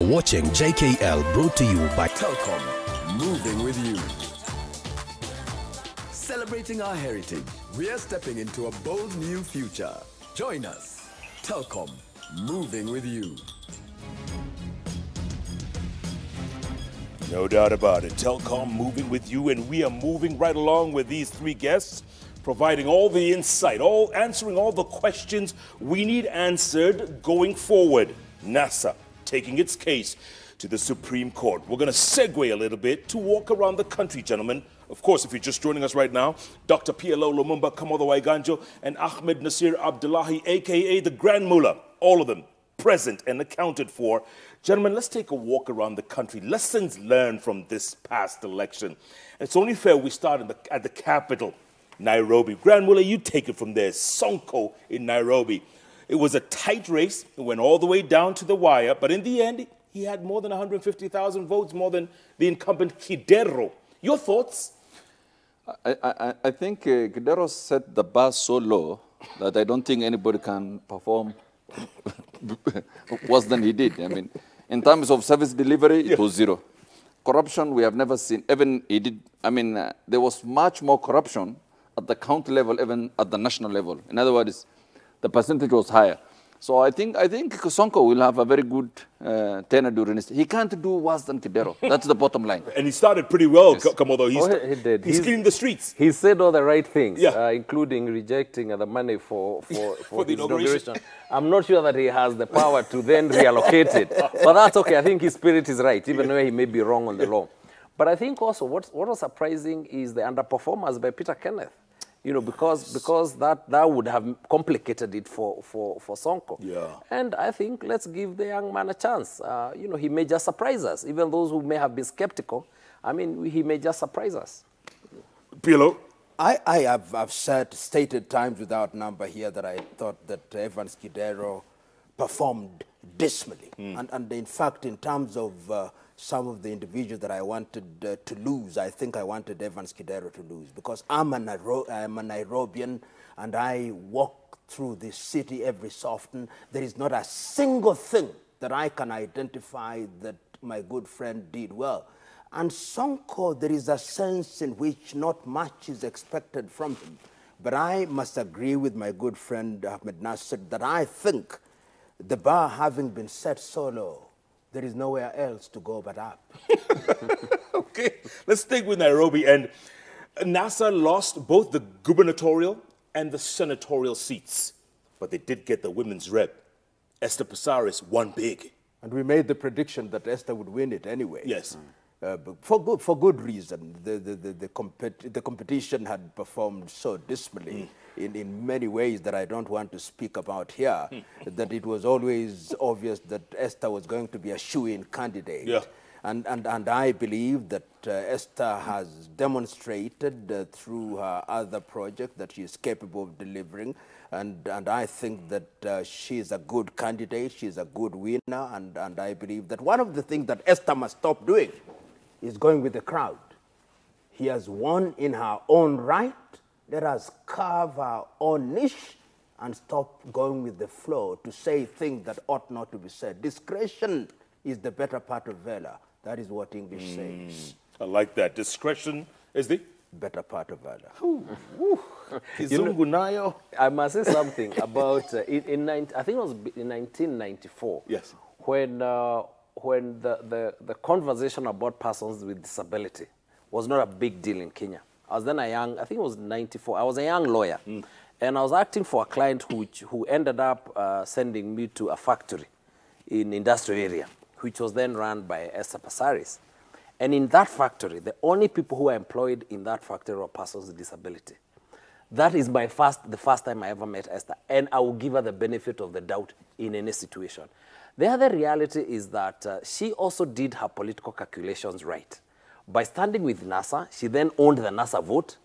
watching JKL, brought to you by Telkom, moving with you. Celebrating our heritage, we are stepping into a bold new future. Join us. Telkom, moving with you. No doubt about it. Telkom moving with you, and we are moving right along with these three guests, providing all the insight, answering all the questions we need answered going forward. NASA taking its case to the Supreme Court. We're going to segue a little bit to walk around the country, gentlemen. Of course, if you're just joining us right now, Dr. PLO Lumumba Kamodo Waiganjo and Ahmed Nasir Abdullahi, a.k.a. the Grand Mullah, all of them present and accounted for. Gentlemen, let's take a walk around the country. Lessons learned from this past election. It's only fair we start at the capital, Nairobi. Grand Mullah, you take it from there. Sonko in Nairobi. It was a tight race. It went all the way down to the wire. But in the end, he had more than 150,000 votes, more than the incumbent Kidero. Your thoughts? I think Kidero set the bar so low that I don't think anybody can perform worse than he did. I mean, in terms of service delivery, it was zero. Corruption, we have never seen. Even he did, I mean, there was much more corruption at the county level, even at the national level. In other words, the percentage was higher. So I think Sonko will have a very good tenure during this. He can't do worse than Kidero. That's the bottom line. And he started pretty well, yes. Kamodo. He did. He's cleaning the streets. He said all the right things, including rejecting the money for the inauguration. I'm not sure that he has the power to then reallocate it. But that's okay. I think his spirit is right, even though he may be wrong on the law. But I think also what was surprising is the underperformance by Peter Kenneth. You know, because that would have complicated it for Sonko. Yeah. And I think let's give the young man a chance. You know, he may just surprise us. Even those who may have been skeptical, I mean, he may just surprise us. PLO? I have stated times without number here that I thought that Evans Kidero performed dismally. And in fact, in terms of some of the individuals that I wanted to lose, I think I wanted Evans Kidero to lose, because I'm a Nairobian and I walk through this city every so often. There is not a single thing that I can identify that my good friend did well. And Sonko, there is a sense in which not much is expected from him. But I must agree with my good friend Ahmed Nasir that I think the bar having been set so low, there is nowhere else to go but up. Okay, let's stick with Nairobi. And NASA lost both the gubernatorial and the senatorial seats, but they did get the women's rep. Esther Passaris won big. And we made the prediction that Esther would win it anyway. Yes. But for good reason. The competition had performed so dismally in many ways that I don't want to speak about here, that it was always obvious that Esther was going to be a shoo-in candidate. Yeah. And I believe that Esther has demonstrated through her other project that she is capable of delivering. And I think that she is a good candidate, she is a good winner, and I believe that one of the things that Esther must stop doing is going with the crowd. He has won in her own right. Let us carve our own niche and stop going with the flow to say things that ought not to be said. Discretion is the better part of valor. That is what English says. I like that. Discretion is the better part of valor. I must say something about, I think it was in 1994, yes, when the conversation about persons with disability was not a big deal in Kenya. I was then a young, I think it was 94, I was a young lawyer. And I was acting for a client who ended up sending me to a factory in industrial area, which was then run by Esther Passaris. And in that factory, the only people who were employed in that factory were persons with disability. That is the first time I ever met Esther, and I will give her the benefit of the doubt in any situation. The other reality is that she also did her political calculations right. By standing with NASA, she then owned the NASA vote,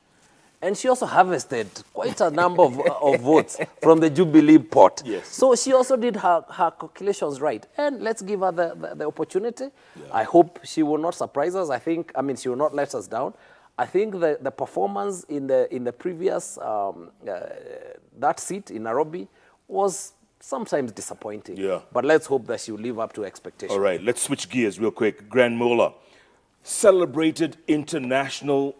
and she also harvested quite a number of votes from the Jubilee pot. Yes. So she also did her calculations right. And let's give her the opportunity. Yeah. I hope she will not surprise us. I mean, she will not let us down. I think the performance in the previous, that seat in Nairobi was sometimes disappointing. Yeah. But let's hope that she'll live up to expectations. All right, let's switch gears real quick. Grand Mola, celebrated internationally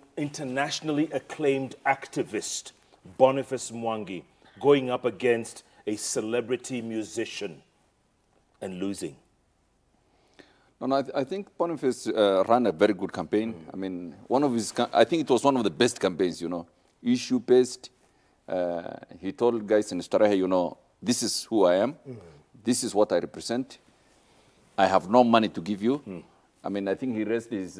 acclaimed activist Boniface Mwangi going up against a celebrity musician and losing. No, I think Boniface ran a very good campaign. I mean, I think it was one of the best campaigns, you know, issue-based. He told guys in Starehe, you know, this is who I am. This is what I represent. I have no money to give you. I mean, I think he raised his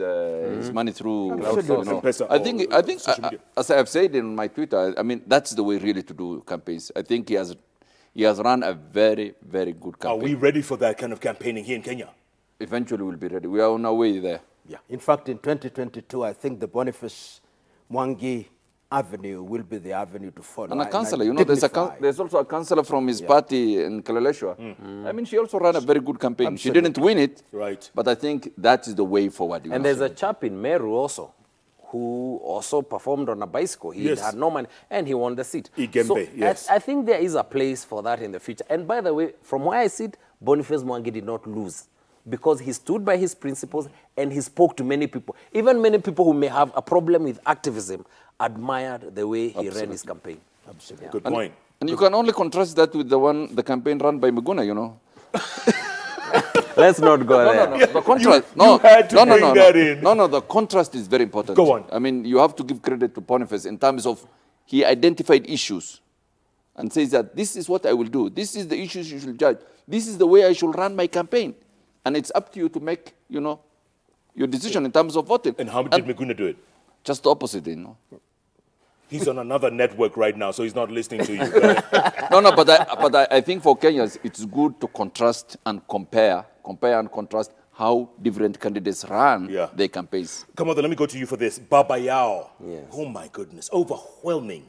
money through, you know. I think, as I have said in my Twitter, I mean, that's the way really to do campaigns. I think he has run a very, very good campaign. Are we ready for that kind of campaigning here in Kenya? Eventually we'll be ready. We are on our way there. Yeah. In fact, in 2022, I think the Boniface Mwangi Avenue will be the avenue to follow. And a councillor, you know, there's also a councillor from his party in Kaleleshwa. I mean, she also ran a very good campaign. Absolutely. She didn't win it, right? But I think that is the way forward. And there's a chap in Meru also, who also performed on a bicycle. He had no money, and he won the seat. Igembe, so yes. I think there is a place for that in the future. And by the way, from where I sit, Boniface Mwangi did not lose, because he stood by his principles and he spoke to many people. Even many people who may have a problem with activism admired the way he ran his campaign. Absolutely. Good point. And you can only contrast that with the campaign run by Miguna, you know. Let's not go there. No, the contrast. You had to bring that in. No, the contrast is very important. Go on. I mean, you have to give credit to Boniface in terms of he identified issues and says that this is what I will do. This is the issues you should judge. This is the way I should run my campaign. And it's up to you to make, you know, your decision in terms of voting. And how did Miguna do it? Just the opposite, you know. He's on another network right now, so he's not listening to you. No, but I think for Kenyans, it's good to contrast and compare and contrast how different candidates run their campaigns. Come on, then, let me go to you for this. Baba Yao. Yes. Oh, my goodness. Overwhelming.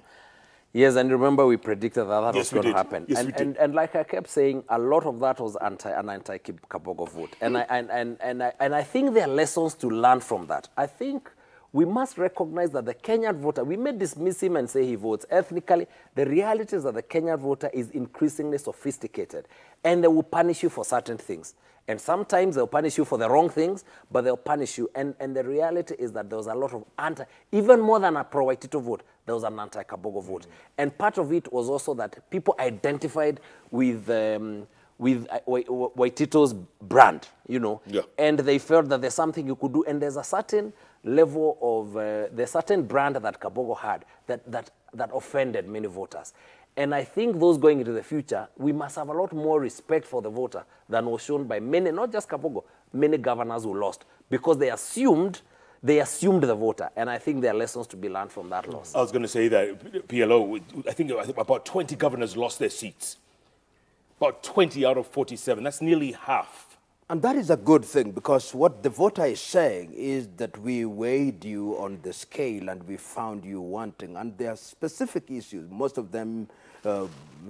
Yes, and remember we predicted that Yes, was going we to did. happen. Yes, we did. And like I kept saying, a lot of that was an anti-Kabogo vote. And I think there are lessons to learn from that. I think we must recognize that the Kenyan voter, we may dismiss him and say he votes ethnically. The reality is that the Kenyan voter is increasingly sophisticated, and they will punish you for certain things. And sometimes they'll punish you for the wrong things, but they'll punish you. And the reality is that there was a lot of even more than a pro-Waitito vote, there was an anti-Kabogo vote. And part of it was also that people identified with Waitito's brand, you know, and they felt that there's something you could do. And there's a certain level of, the certain brand that Kabogo had that offended many voters. And I think those going into the future, we must have a lot more respect for the voter than was shown by many, not just Kabogo, many governors who lost, because they assumed the voter. And I think there are lessons to be learned from that loss. I was going to say that, PLO, I think about 20 governors lost their seats. About 20 out of 47. That's nearly half. And that is a good thing, because what the voter is saying is that we weighed you on the scale and we found you wanting. And there are specific issues. Most of them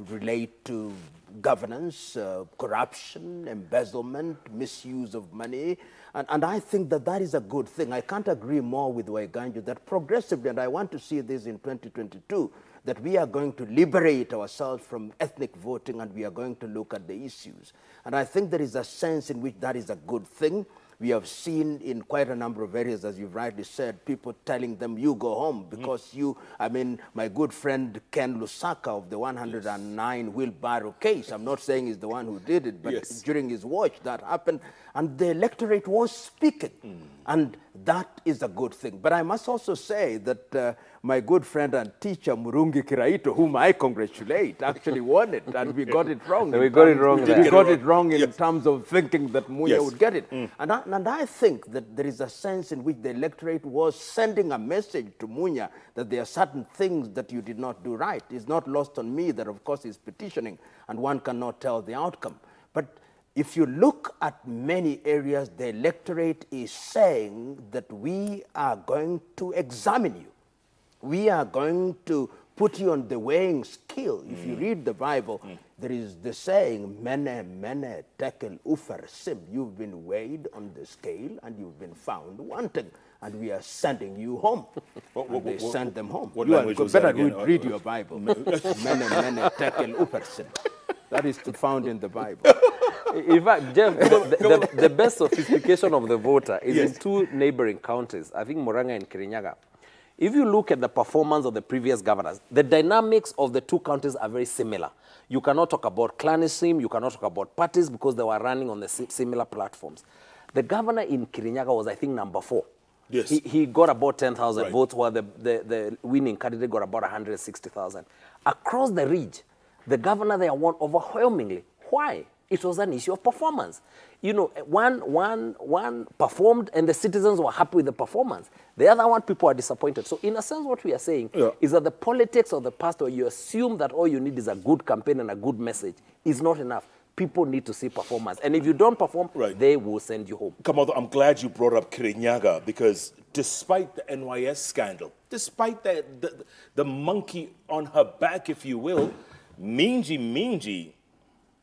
relate to governance, corruption, embezzlement, misuse of money. And I think that that is a good thing. I can't agree more with Koinange that progressively, and I want to see this in 2022, that we are going to liberate ourselves from ethnic voting and we are going to look at the issues. And I think there is a sense in which that is a good thing. We have seen in quite a number of areas, as you've rightly said, people telling them, you go home because I mean, my good friend Ken Lusaka of the 109 wheelbarrow case, I'm not saying he's the one who did it, but during his watch that happened, and the electorate was speaking. And that is a good thing. But I must also say that my good friend and teacher Murungi Kiraito, whom I congratulate, actually won it, and we got it wrong. We got it wrong there. We got it wrong in terms of thinking that Munya would get it. And I think that there is a sense in which the electorate was sending a message to Munya that there are certain things that you did not do right. It's not lost on me that, of course, he's petitioning, and one cannot tell the outcome. But if you look at many areas, the electorate is saying that we are going to examine you. We are going to put you on the weighing scale. If you read the Bible, there is the saying, mene, mene, tekel, ufer, sim. You've been weighed on the scale and you've been found wanting. And we are sending you home. They send them home. What You language was better that again? read your Bible. Mene, mene, tekel, ufer, sim. That is found in the Bible. In fact, Jeff, the best sophistication of the voter is in two neighboring counties, I think Murang'a and Kirinyaga. If you look at the performance of the previous governors, the dynamics of the two counties are very similar. You cannot talk about clanism, you cannot talk about parties because they were running on the similar platforms. The governor in Kirinyaga was, I think, number 4. Yes. He got about 10,000 votes, while the winning candidate got about 160,000. Across the ridge, the governor there won overwhelmingly. Why? It was an issue of performance. You know, one performed and the citizens were happy with the performance. The other one, people are disappointed. So in a sense, what we are saying is that the politics of the past, where you assume that all you need is a good campaign and a good message, is not enough. People need to see performance. And if you don't perform, they will send you home. Kamado, I'm glad you brought up Kirinyaga, because despite the NYS scandal, despite the monkey on her back, if you will, Minji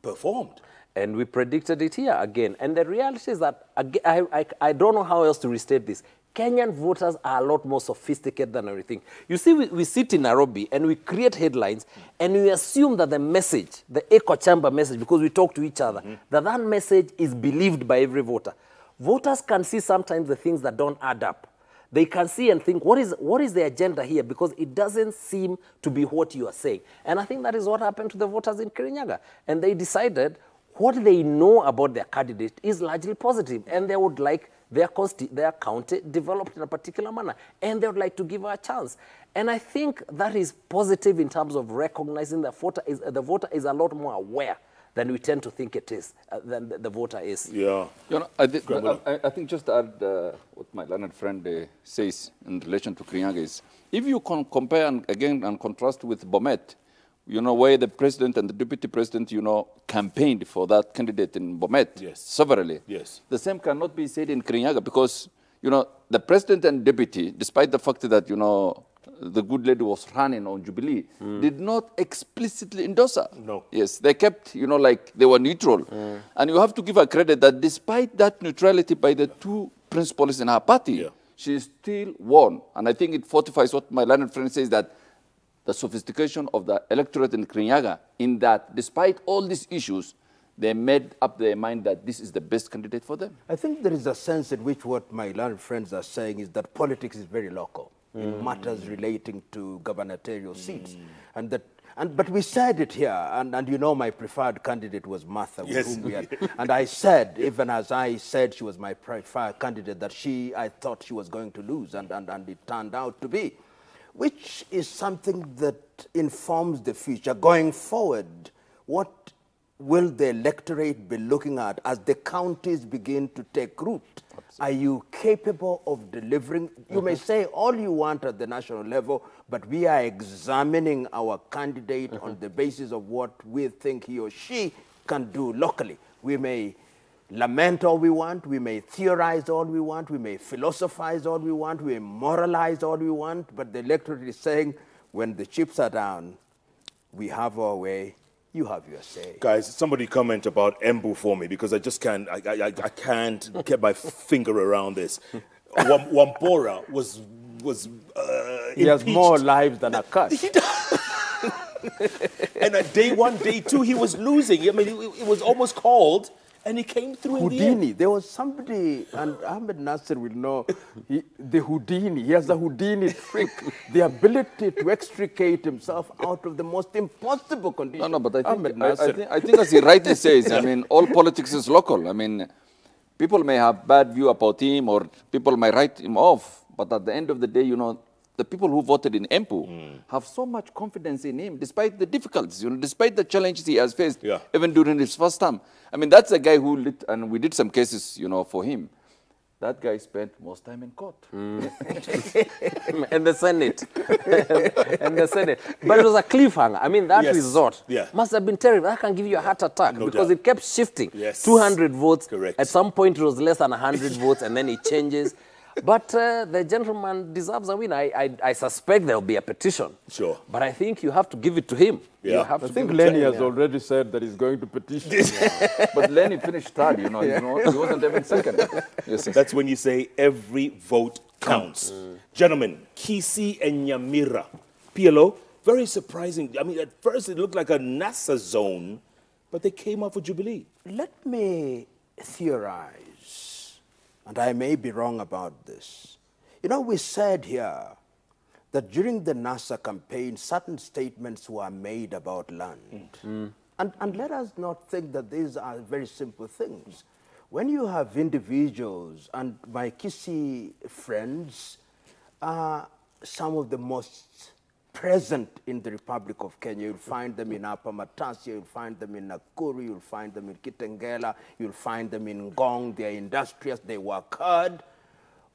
performed. And we predicted it here again. And the reality is that, I don't know how else to restate this. Kenyan voters are a lot more sophisticated than everything. You see, we sit in Nairobi and we create headlines and we assume that the message, the echo chamber message, because we talk to each other, that message is believed by every voter. Voters can see sometimes the things that don't add up. They can see and think, what is the agenda here? Because it doesn't seem to be what you are saying. And I think that is what happened to the voters in Kirinyaga. And they decided what they know about their candidate is largely positive, and they would like their county developed in a particular manner, and they would like to give her a chance. And I think that is positive in terms of recognizing the voter is a lot more aware than we tend to think it is, than the voter is. Yeah. You know, I think just to add what my learned friend says in relation to Kirinyaga is, if you compare and contrast with Bomet, you know, where the president and the deputy president, you know, campaigned for that candidate in Bomet severally. Yes. The same cannot be said in Kirinyaga because, you know, the president and deputy, despite the fact that, you know, the good lady was running on Jubilee, did not explicitly endorse her. No. Yes, they kept, you know, like they were neutral. And you have to give her credit that despite that neutrality by the two principals in her party, she still won. And I think it fortifies what my learned friend says, that the sophistication of the electorate in Kirinyaga, in that despite all these issues, they made up their mind that this is the best candidate for them. I think there is a sense in which what my learned friends are saying is that politics is very local in matters relating to gubernatorial seats. But we said it here, and you know my preferred candidate was Martha, with whom we had, and I said, even as I said she was my preferred candidate, that I thought she was going to lose, and it turned out to be. Which is something that informs the future. Going forward, what will the electorate be looking at as the counties begin to take root? Are you capable of delivering? You may say all you want at the national level, but we are examining our candidate on the basis of what we think he or she can do locally. We may lament all we want, we may theorize all we want, we may philosophize all we want, we may moralize all we want, but the electorate is saying, when the chips are down, we have our way, you have your say. Guys, somebody comment about Embu for me, because I just can't, I can't get my finger around this. Wambora was he has more lives than a cat. And at day 1, day 2, he was losing. I mean, it was almost called. And he came through in the Houdini. end. There was somebody, and Ahmed Nasser will know, the Houdini. He has a Houdini trick, the ability to extricate himself out of the most impossible conditions. No, but I think as he rightly says, I mean, all politics is local. I mean, people may have bad view about him, or people may write him off, but at the end of the day, you know, the people who voted in Empu have so much confidence in him, despite the difficulties, you know, despite the challenges he has faced, even during his first term. I mean, that's a guy who lit, and we did some cases, you know, for him. That guy spent most time in court. And the Senate. And the Senate. But it was a cliffhanger. I mean, that resort must have been terrible. That can give you a heart attack because it kept shifting. 200 votes. Correct. At some point, it was less than 100 votes, and then it changes. But the gentleman deserves a win. I suspect there will be a petition. Sure. But I think you have to give it to him. Yeah. You have I to think Lenny has already said that he's going to petition. But Lenny finished third, you know, he wasn't even second. Yes. That's when you say every vote counts. Gentlemen, Kisi and Nyamira, PLO, very surprising. I mean, at first it looked like a NASA zone, But they came out for Jubilee. Let me theorize, and I may be wrong about this. You know, we said here that during the NASA campaign, certain statements were made about land. And let us not think that these are very simple things. When you have individuals, and my Kisii friends are some of the most present in the Republic of Kenya. You'll find them in Upper Matasia, you'll find them in Nakuru, you'll find them in Kitengela, you'll find them in Ngong. They're industrious, they work hard.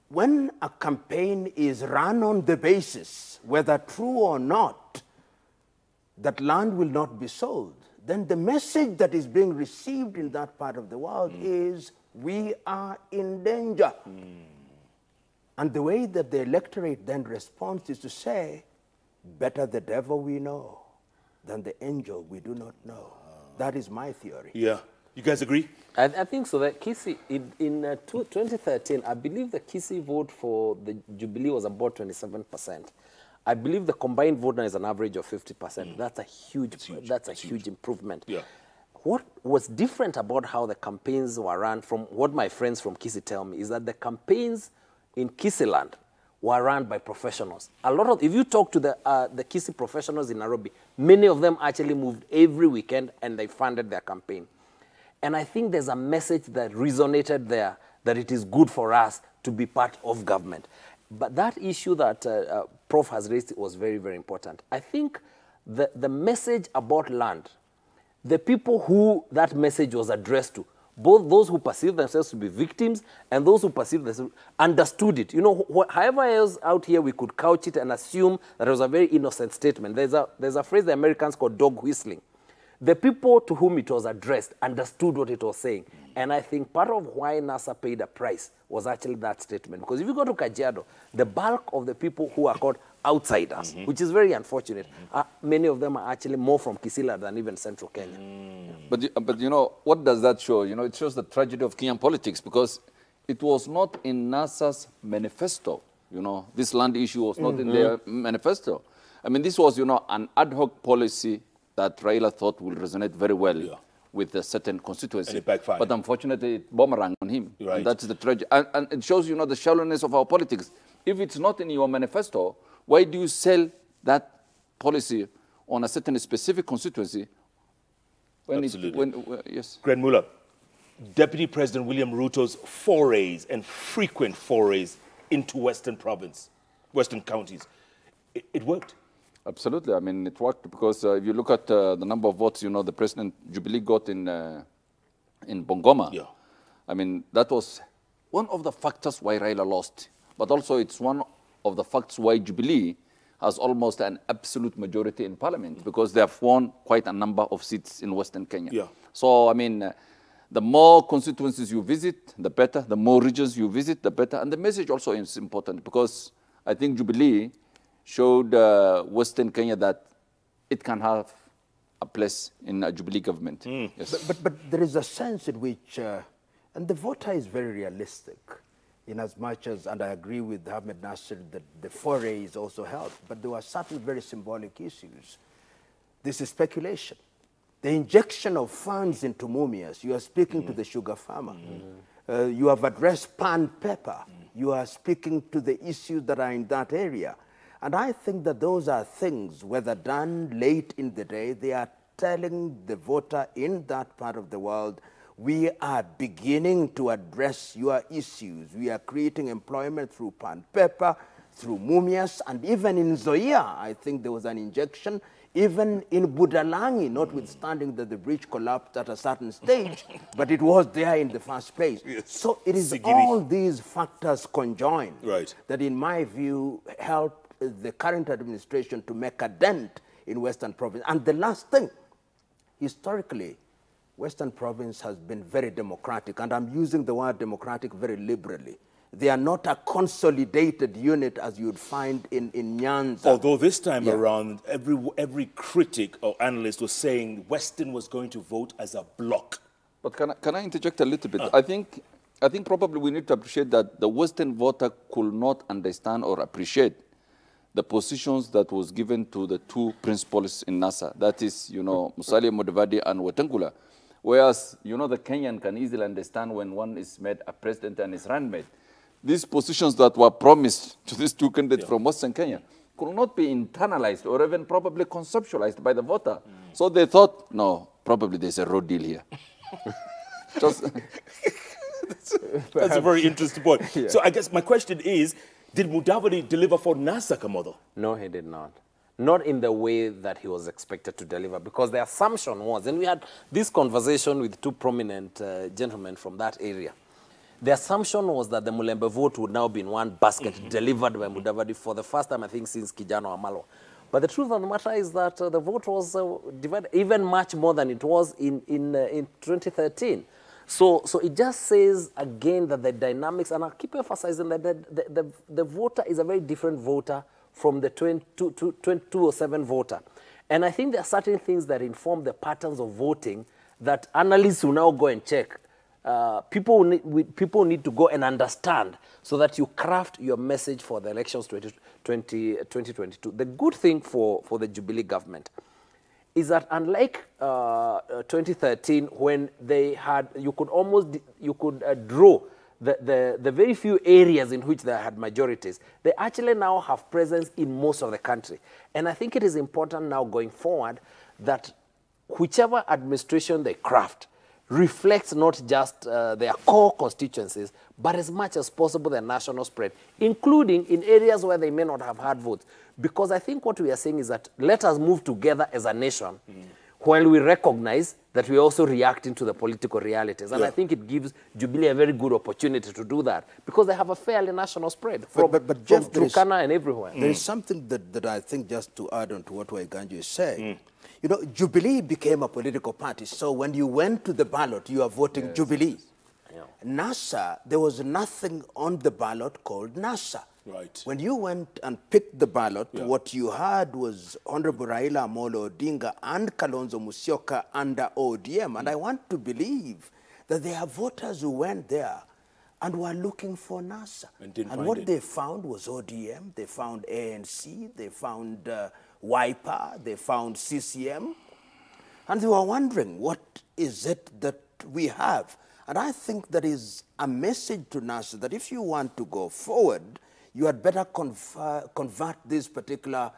When a campaign is run on the basis, whether true or not, that land will not be sold, then the message that is being received in that part of the world is, we are in danger. And the way that the electorate then responds is to say, better the devil we know than the angel we do not know. That is my theory. Yeah. You guys agree? I think so. That Kisii, in 2013, I believe the Kisii vote for the Jubilee was about 27%. I believe the combined vote now is an average of 50%. That's a huge improvement. Yeah. What was different about how the campaigns were run, from what my friends from Kisii tell me, is that the campaigns in Kisii land were run by professionals. A lot of, if you talk to the Kisii professionals in Nairobi, many of them actually moved every weekend and they funded their campaign. And I think there's a message that resonated there, that it is good for us to be part of government. But that issue that Prof has raised was very, very important. I think the message about land, the people who that message was addressed to, both those who perceive themselves to be victims and those who perceive themselves, understood it. You know, however else out here we could couch it and assume that it was a very innocent statement. There's a phrase the Americans call dog whistling. The people to whom it was addressed understood what it was saying. And I think part of why NASA paid a price was actually that statement. Because if you go to Kajiado, the bulk of the people who are called outsiders, which is very unfortunate, many of them are actually more from Kisii than even Central Kenya. But you know, what does that show? You know, it shows the tragedy of Kenyan politics, because it was not in NASA's manifesto. You know, this land issue was not in their manifesto. I mean, this was, you know, an ad hoc policy that Raila thought will resonate very well with a certain constituency. And it backfired. But unfortunately, it boomerang on him. Right. And that's the tragedy. And it shows, you know, the shallowness of our politics. If it's not in your manifesto, why do you sell that policy on a certain specific constituency? When Absolutely. Yes. Gren Muller, Deputy President William Ruto's forays and frequent forays into Western province, Western counties, it worked. Absolutely. I mean, it worked because if you look at the number of votes, you know, the President Jubilee got in Bungoma. Yeah. I mean, that was one of the factors why Raila lost. But also it's one of the facts why Jubilee has almost an absolute majority in Parliament, because they have won quite a number of seats in Western Kenya. Yeah. So, I mean, the more constituencies you visit, the better. The more regions you visit, the better. And the message also is important, because I think Jubilee showed Western Kenya that it can have a place in a Jubilee government. Yes. But there is a sense in which, and the voter is very realistic, in as much as, and I agree with Ahmed Nasser, that the forays also helped, but there were certain very symbolic issues. This is speculation. The injection of funds into Mumias, you are speaking to the sugar farmer. You have addressed pan pepper. You are speaking to the issues that are in that area. And I think that those are things, whether done late in the day, they are telling the voter in that part of the world, we are beginning to address your issues. We are creating employment through pan pepper, through Mumias, and even in Zoya, I think there was an injection. Even in Budalangi, notwithstanding that the bridge collapsed at a certain stage, but it was there in the first place. Yes. So it is Sigiri. all these factors conjoined that, in my view, help the current administration to make a dent in Western Province. And the last thing, historically, Western Province has been very democratic, and I'm using the word democratic very liberally. They are not a consolidated unit as you'd find in Nyanza. Although this time around, every critic or analyst was saying Western was going to vote as a bloc. But can I interject a little bit? I think probably we need to appreciate that the Western voter could not understand or appreciate the positions that was given to the two principals in NASA. That is, you know, Musalia Mudavadi and Wetangula. Whereas, you know, the Kenyan can easily understand when one is made a president and is run mate. These positions that were promised to these two candidates from Western Kenya could not be internalized or even probably conceptualized by the voter. So they thought, no, probably there's a road deal here. That's a very interesting point. So I guess my question is, did Mudavadi deliver for NASA, Kamodo? No, he did not. Not in the way that he was expected to deliver, because the assumption was, and we had this conversation with two prominent gentlemen from that area, the assumption was that the Mulembe vote would now be in one basket delivered by Mudavadi for the first time, I think, since Kijano Amalo. But the truth of the matter is that the vote was divided even much more than it was in 2013. So it just says, again, that the dynamics, and I keep emphasizing that the voter is a very different voter from the 2007 voter. And I think there are certain things that inform the patterns of voting that analysts will now go and check. People need to go and understand so that you craft your message for the elections 2022. The good thing for the Jubilee government is that unlike 2013, when they had, you could draw the very few areas in which they had majorities, they actually now have presence in most of the country. And I think it is important now going forward that whichever administration they craft reflects not just their core constituencies, but as much as possible their national spread, including in areas where they may not have had votes. Because I think what we are saying is that let us move together as a nation while we recognize that we are also reacting to the political realities. And I think it gives Jubilee a very good opportunity to do that, because they have a fairly national spread from Jeff, Turkana and everywhere. There is something that I think, just to add on to what Koinange is saying, you know, Jubilee became a political party. So when you went to the ballot, you are voting Jubilee. Yeah. NASA, there was nothing on the ballot called NASA. Right. When you went and picked the ballot, what you had was Honorable Raila Amolo Odinga and Kalonzo Musyoka under ODM. And I want to believe that there are voters who went there and were looking for NASA. And what they found was ODM, they found ANC, they found Wiper, they found CCM. And they were wondering, what is it that we have? And I think that is a message to NASA that if you want to go forward, you had better convert this particular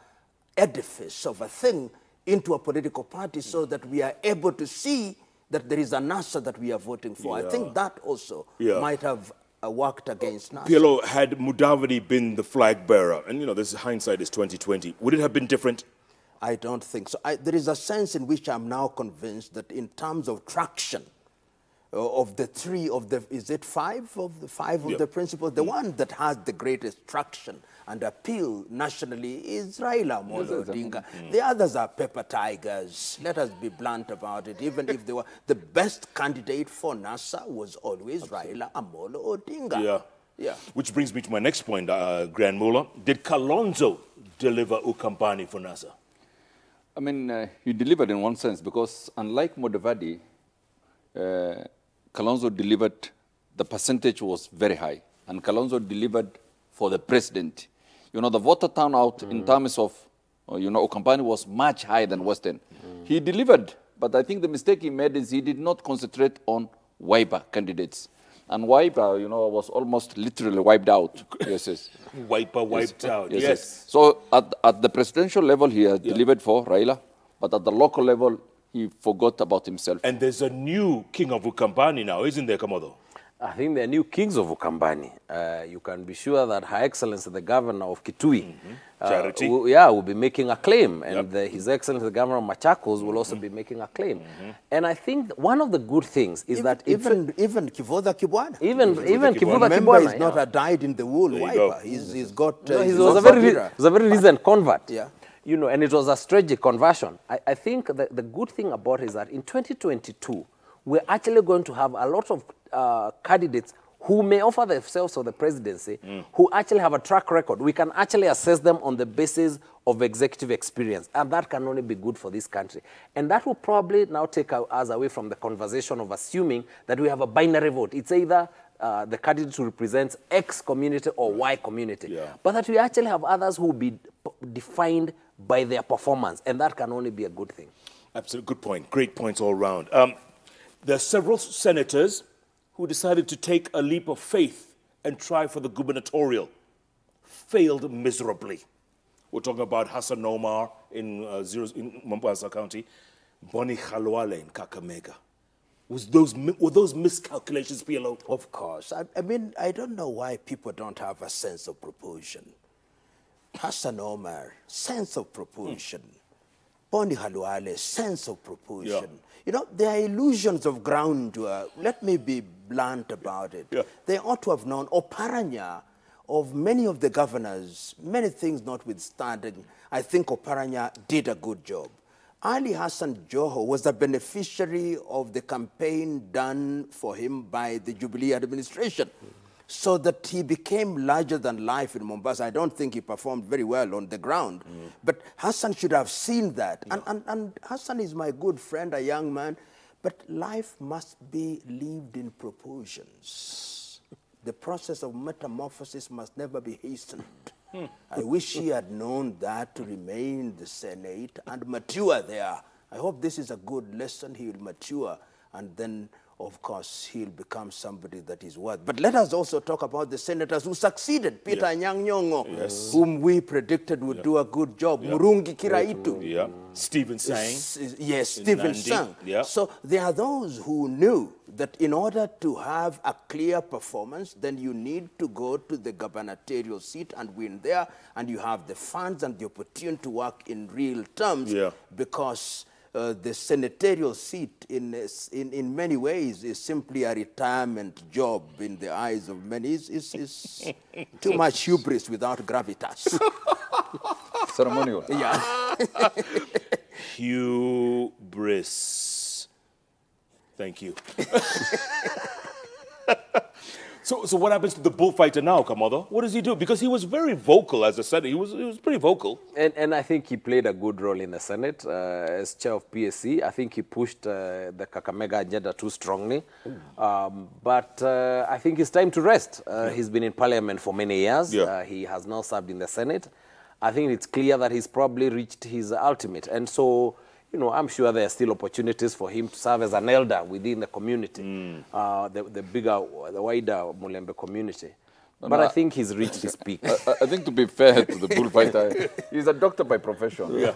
edifice of a thing into a political party so that we are able to see that there is a NASA that we are voting for. I think that also might have worked against NASA. PLO, had Mudavadi been the flag bearer, and you know, this hindsight is 2020, would it have been different? I don't think so. There is a sense in which I'm now convinced that in terms of traction, of the three of the, is it five of the principles? The one that has the greatest traction and appeal nationally is Raila Amolo Odinga. The others are paper tigers. Let us be blunt about it. Even if they were, the best candidate for NASA was always Raila Amolo Odinga. Yeah. Which brings me to my next point, Grand Mullah. Did Kalonzo deliver Ukambani for NASA? I mean, he delivered in one sense, because unlike Mudavadi, Kalonzo delivered, the percentage was very high, and Kalonzo delivered for the president. You know, the voter turnout in terms of, you know, Ukambani was much higher than Western. He delivered, but I think the mistake he made is he did not concentrate on Wiper candidates. And Wiper, you know, was almost literally wiped out. Yes. Wiper wiped out, yes. So at the presidential level, he has delivered for Raila, but at the local level, he forgot about himself. And there's a new king of Ukambani now, isn't there, Kamodo? I think they're new kings of Ukambani. You can be sure that Her Excellency, the governor of Kitui, will be making a claim. And His Excellency, the governor of Machakos, will also be making a claim. And I think one of the good things is that... Even Kivoda Kibwana. Even Kivoda Kibwana is not a dyed-in-the-wool Wiper. He's got... he was a very recent convert. You know, and it was a strategic conversion. I think the good thing about it is that in 2022, we're actually going to have a lot of candidates who may offer themselves for the presidency, who actually have a track record. We can actually assess them on the basis of executive experience, and that can only be good for this country. And that will probably now take us away from the conversation of assuming that we have a binary vote. It's either the candidate who represents X community or Y community, but that we actually have others who will be defined by their performance, and that can only be a good thing. Absolutely, good point. Great points all around. There are several senators who decided to take a leap of faith and try for the gubernatorial. Failed miserably. We're talking about Hassan Omar in Mombasa County, Boni Khalwale in Kakamega. Were those miscalculations, PLO? Of course. I mean, I don't know why people don't have a sense of proportion. Hassan Omar, sense of proportion. Boni Khalwale, sense of proportion. Yeah. You know, there are illusions of grandeur. Let me be blunt about it. Yeah. They ought to have known. Oparanya, of many of the governors, many things notwithstanding, I think Oparanya did a good job. Ali Hassan Joho was the beneficiary of the campaign done for him by the Jubilee administration, so that he became larger than life in Mombasa. I don't think he performed very well on the ground, but Hassan should have seen that. And Hassan is my good friend, a young man, but life must be lived in proportions. The process of metamorphosis must never be hastened. I wish he had known that to remain in the Senate and mature there. I hope this is a good lesson. He will mature, and then, of course, he'll become somebody that is worth. But let us also talk about the senators who succeeded. Peter Anyang' Nyong'o, whom we predicted would do a good job. Murungi Kiraitu. Yeah. Stephen Sang. Yes, Stephen Sang. Yeah. So there are those who knew that in order to have a clear performance, then you need to go to the gubernatorial seat and win there, and you have the funds and the opportunity to work in real terms, because the senatorial seat in many ways is simply a retirement job in the eyes of many. Is too much hubris without gravitas. Ceremonial. Yeah. Hubris. Thank you. So what happens to the bullfighter now, Kamado? What does he do? Because he was very vocal as a senator. He was pretty vocal. And I think he played a good role in the Senate as chair of PSC. I think he pushed the Kakamega agenda too strongly. But I think it's time to rest. He's been in Parliament for many years. He has now served in the Senate. I think it's clear that he's probably reached his ultimate. And so, you know, I'm sure there are still opportunities for him to serve as an elder within the community, the wider Mulembe community. But I think he's reached his peak. I think, to be fair to the bullfighter, he's a doctor by profession.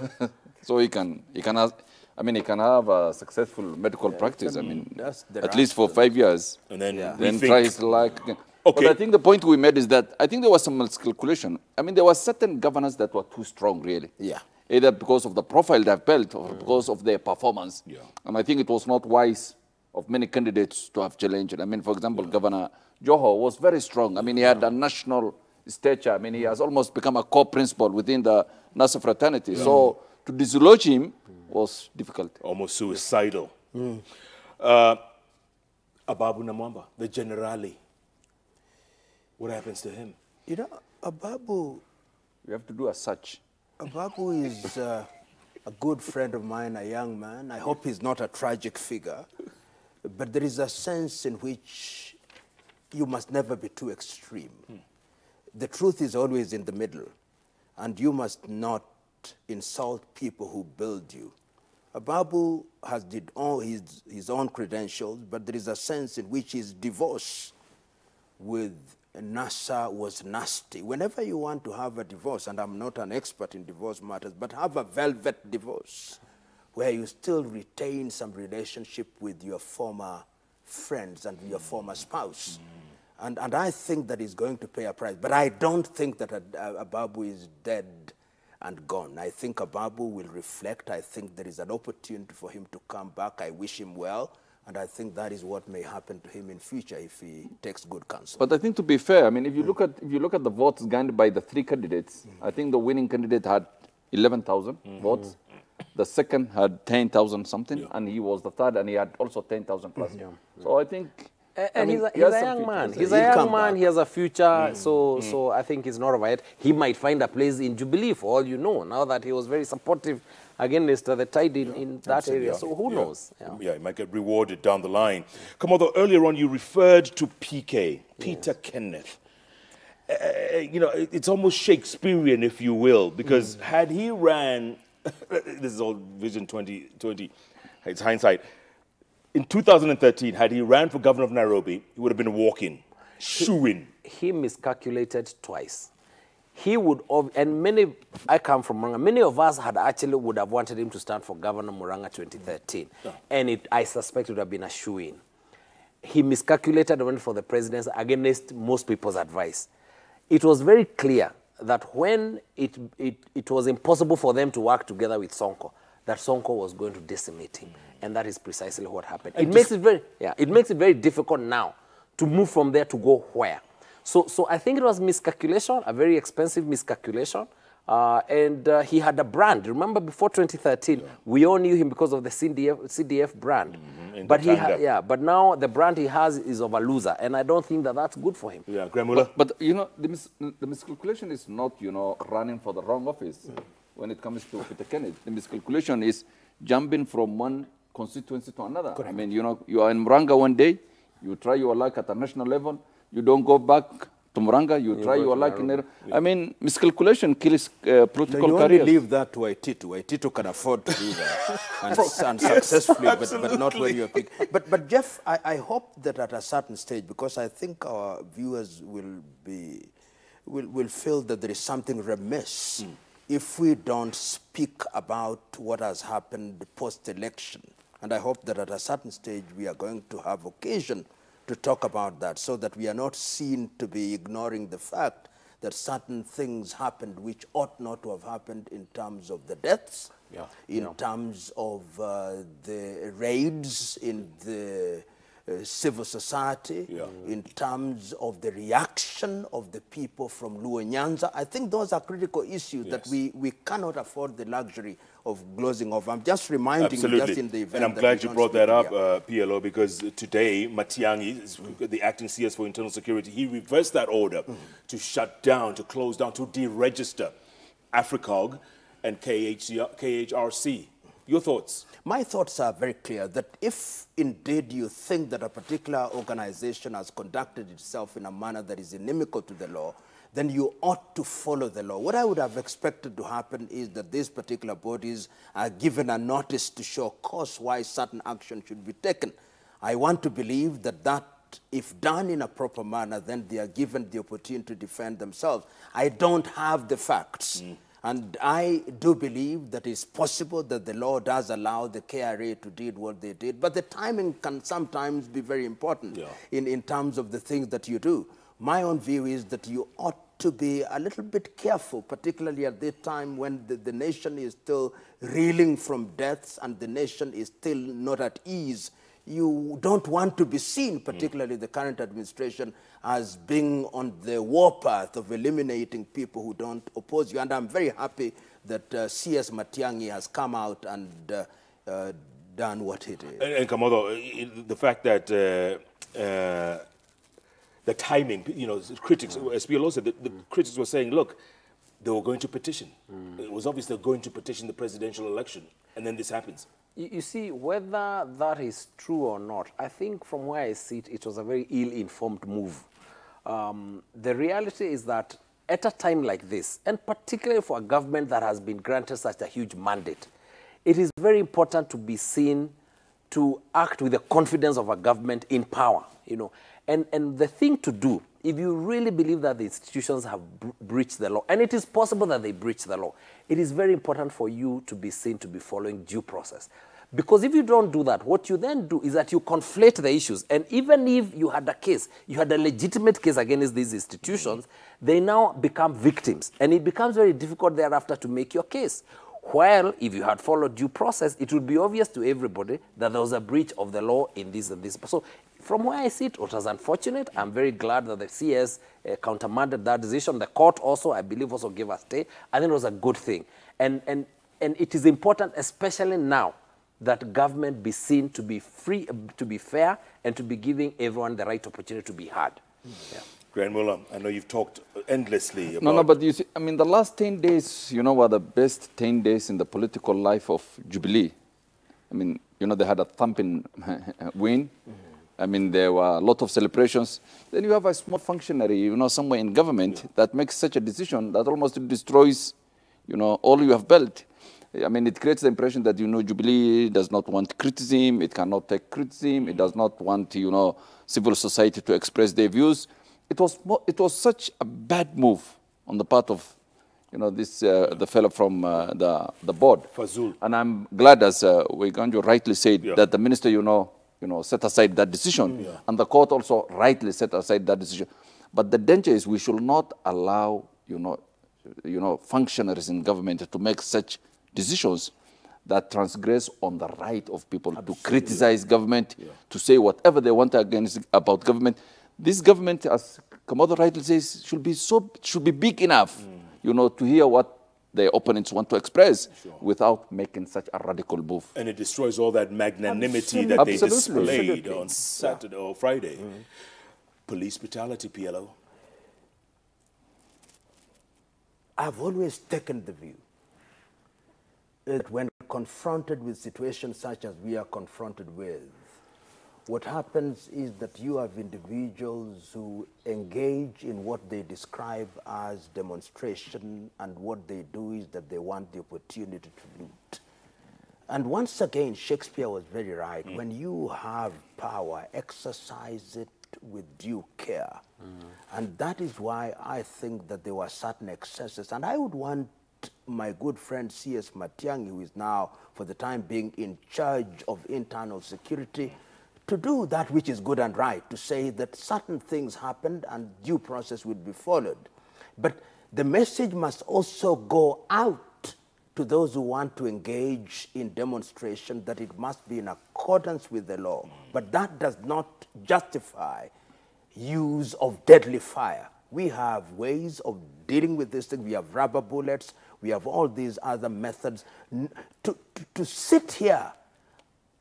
So he can have a successful medical practice. I mean, at least for 5 years. And then, then try his luck again. Okay. But I think the point we made is that I think there was some miscalculation. I mean, there were certain governors that were too strong, really. Yeah. Either because of the profile they've built or because of their performance. And I think it was not wise of many candidates to have challenged. I mean, for example, Governor Joho was very strong. I mean, he had a national stature. I mean, he has almost become a co-principal within the NASA fraternity. So to dislodge him was difficult. Almost suicidal. Ababu Namwamba, the generale. What happens to him? You know, Ababu... You have to do a search. Ababu is a good friend of mine, a young man. I hope he's not a tragic figure. But there is a sense in which you must never be too extreme. The truth is always in the middle. And you must not insult people who build you. Ababu has did all his own credentials, but there is a sense in which his divorce with NASA was nasty. Whenever you want to have a divorce, and I'm not an expert in divorce matters, but have a velvet divorce where you still retain some relationship with your former friends and your former spouse. And I think that he's going to pay a price. But I don't think that Ababu is dead and gone. I think Ababu will reflect. I think there is an opportunity for him to come back. I wish him well. And I think that is what may happen to him in future if he takes good counsel. But I think, to be fair, I mean, if you look at the votes gained by the three candidates, I think the winning candidate had 11,000 votes. The second had 10,000 something, and he was the third, and he had also 10,000 plus. So I think... And he's a young man. He's a young man. He has a future. So I think he's not right. He might find a place in Jubilee, for all you know, now that he was very supportive against the tide in that area. So who knows? Yeah, he might get rewarded down the line. Kamado, earlier on you referred to PK, Peter Kenneth. You know, it's almost Shakespearean, if you will, because had he ran, this is all Vision 2020, it's hindsight, in 2013, had he ran for governor of Nairobi, he would have been a walk-in, shoo-in. He miscalculated twice. He would, and many, I come from Murang'a, many of us had actually would have wanted him to stand for Governor Murang'a 2013. And I suspect it would have been a shoo-in. He miscalculated and went for the presidency against most people's advice. It was very clear that when it was impossible for them to work together with Sonko, that Sonko was going to decimate him. And that is precisely what happened. It makes it very difficult now to move from there to go where. So I think it was miscalculation, a very expensive miscalculation. And he had a brand. Remember, before 2013, we all knew him because of the CDF brand. But now the brand he has is of a loser, and I don't think that that's good for him. Yeah, Gremula. But you know, the miscalculation is not, you know, running for the wrong office. When it comes to Peter Kennedy, the miscalculation is jumping from one constituency to another. Correct. I mean, you know, you are in Murang'a one day, you try your luck at a national level, you don't go back to Murang'a, you try your luck in there. I mean, miscalculation kills political you careers. only leave that to Waititu. Waititu can afford to do that and successfully, but not when you're big. But Jeff, I hope that at a certain stage, because I think our viewers will feel that there is something remiss if we don't speak about what has happened post-election. And I hope that at a certain stage we are going to have occasion to talk about that, so that we are not seen to be ignoring the fact that certain things happened which ought not to have happened in terms of the deaths, in terms of the raids in the civil society, in terms of the reaction of the people from Luo Nyanza. I think those are critical issues that we cannot afford the luxury of glozing off. I'm just reminding you, just in the event. And I'm glad you brought that up, PLO, because today, Matiang'i, the acting CS for Internal Security, he reversed that order to shut down, to close down, to deregister AFRICOG and KHRC. Your thoughts? My thoughts are very clear, that if indeed you think that a particular organization has conducted itself in a manner that is inimical to the law, then you ought to follow the law. What I would have expected to happen is that these particular bodies are given a notice to show cause why certain action should be taken. I want to believe that if done in a proper manner, then they are given the opportunity to defend themselves. I don't have the facts. And I do believe that it's possible that the law does allow the KRA to do what they did, but the timing can sometimes be very important in terms of the things that you do. My own view is that you ought to be a little bit careful, particularly at this time when the nation is still reeling from deaths and the nation is still not at ease. You don't want to be seen, particularly the current administration, as being on the warpath of eliminating people who don't oppose you. And I'm very happy that CS Matiang'i has come out and done what he did. And Kamodo, the fact that the timing, you know, critics, as PLO said, the critics were saying, look, they were going to petition. It was obvious they were going to petition the presidential election, and then this happens. You see, whether that is true or not, I think from where I sit, it was a very ill-informed move. The reality is that at a time like this, and particularly for a government that has been granted such a huge mandate, it is very important to be seen to act with the confidence of a government in power, you know. And the thing to do, if you really believe that the institutions have breached the law, and it is possible that they breached the law, it is very important for you to be seen to be following due process. Because if you don't do that, what you then do is that you conflate the issues. And even if you had a case, you had a legitimate case against these institutions, they now become victims. And it becomes very difficult thereafter to make your case. While if you had followed due process, it would be obvious to everybody that there was a breach of the law in this and this. So from where I sit, it was unfortunate. I'm very glad that the CS countermanded that decision. The court also, I believe, also gave a stay. I think it was a good thing. And it is important, especially now, that government be seen to be free, to be fair, and to be giving everyone the right opportunity to be heard. Grand Mullah, I know you've talked endlessly about... No, but you see, I mean, the last 10 days, you know, were the best 10 days in the political life of Jubilee. I mean, you know, they had a thumping win. I mean, there were a lot of celebrations. Then you have a small functionary, you know, somewhere in government that makes such a decision that almost destroys, you know, all you have built. I mean, it creates the impression that, Jubilee does not want criticism, it cannot take criticism, it does not want, civil society to express their views. It was such a bad move on the part of, the fellow from the board. Fazul. And I'm glad, as Koinange rightly said, that the minister, set aside that decision, and the court also rightly set aside that decision. But the danger is we should not allow, functionaries in government to make such decisions that transgress on the right of people to criticize government, to say whatever they want about government. This government, as Kamodo rightly says, should be big enough, to hear what their opponents want to express without making such a radical move. And it destroys all that magnanimity that they displayed on Saturday or Friday. Police brutality, PLO. I've always taken the view that when confronted with situations such as we are confronted with, what happens is that you have individuals who engage in what they describe as demonstration, and what they do is that they want the opportunity to loot. And once again, Shakespeare was very right. When you have power, exercise it with due care. And that is why I think that there were certain excesses. And I would want my good friend C.S. Matiang'i, who is now, for the time being, in charge of internal security, to do that which is good and right, to say that certain things happened and due process will be followed. But the message must also go out to those who want to engage in demonstration that it must be in accordance with the law. But that does not justify use of deadly fire. We have ways of dealing with this thing. We have rubber bullets. We have all these other methods. To sit here